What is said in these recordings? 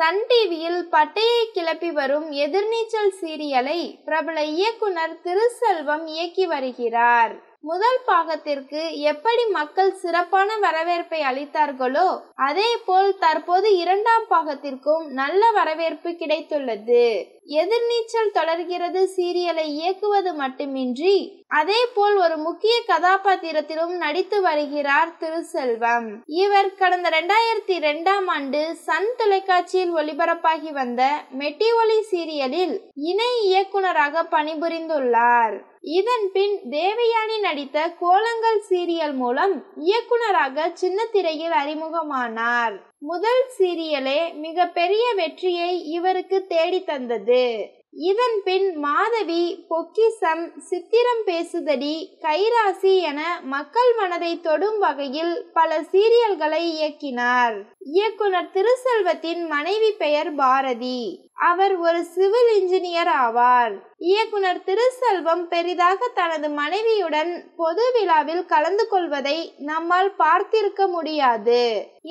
Sun டிவியில் பட்டையை கிளப்பி வரும் எதிர்நீச்சல் சீரியலை பிரபல இயக்குனர் திருசெல்வம் இயக்கி வருகிறார். முதல் பாகத்திற்கு எப்படி மக்கள் சிறப்பான வரவேற்பை அளித்தார்களோ அதேபோல் தற்போது இரண்டாம் பாகத்திற்கும் நல்ல வரவேற்பு கிடைத்துள்ளது. எதிர்நீச்சல் தொடர்கிறது சீரியலை இயக்குவது மட்டுமின்றி அதேபோல் ஒரு முக்கிய கதாபாத்திரத்திலும் நடித்து வருகிறார் திருசெல்வம். இவர் கடந்த 2002ஆம் ஆண்டு சன் தொலைக்காட்சியில் ஒளிபரப்பாகி வந்த மெட்டி ஒலி சீரியலில் இணை இயக்குனராக பணிபுரிந்துள்ளார். இதன் பின் தேவயானி நடித்த கோலங்கள் சீரியல் மூலம் இயக்குனராக சின்ன திரையில் அறிமுகமானார். முதல் சீரியலே மிக பெரிய வெற்றியை இவருக்கு தேடி தந்தது. இதன் பின் மாதவி, பொக்கிசம், சித்திரம் பேசுதடி, கைராசி என மக்கள் மனதை தொடும் வகையில் பல சீரியல்களை இயக்கினார். இயக்குனர் திருசெல்வத்தின் மனைவி பெயர் பாரதி. அவர் ஒரு சிவில் இன்ஜினியர் ஆவார். இயக்குனர் திருசெல்வம் பெரிதாக தனது மனைவியுடன் பொது விழாவில் கலந்து கொள்வதை நம்மால் பார்த்திருக்க முடியாது.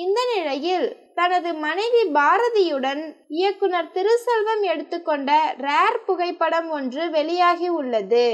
இந்த நிலையில் தனது மனைவி பாரதியுடன் இயக்குனர் திருசெல்வம் எடுத்துக்கொண்ட ரேர் புகைப்படம் ஒன்று வெளியாகி உள்ளது.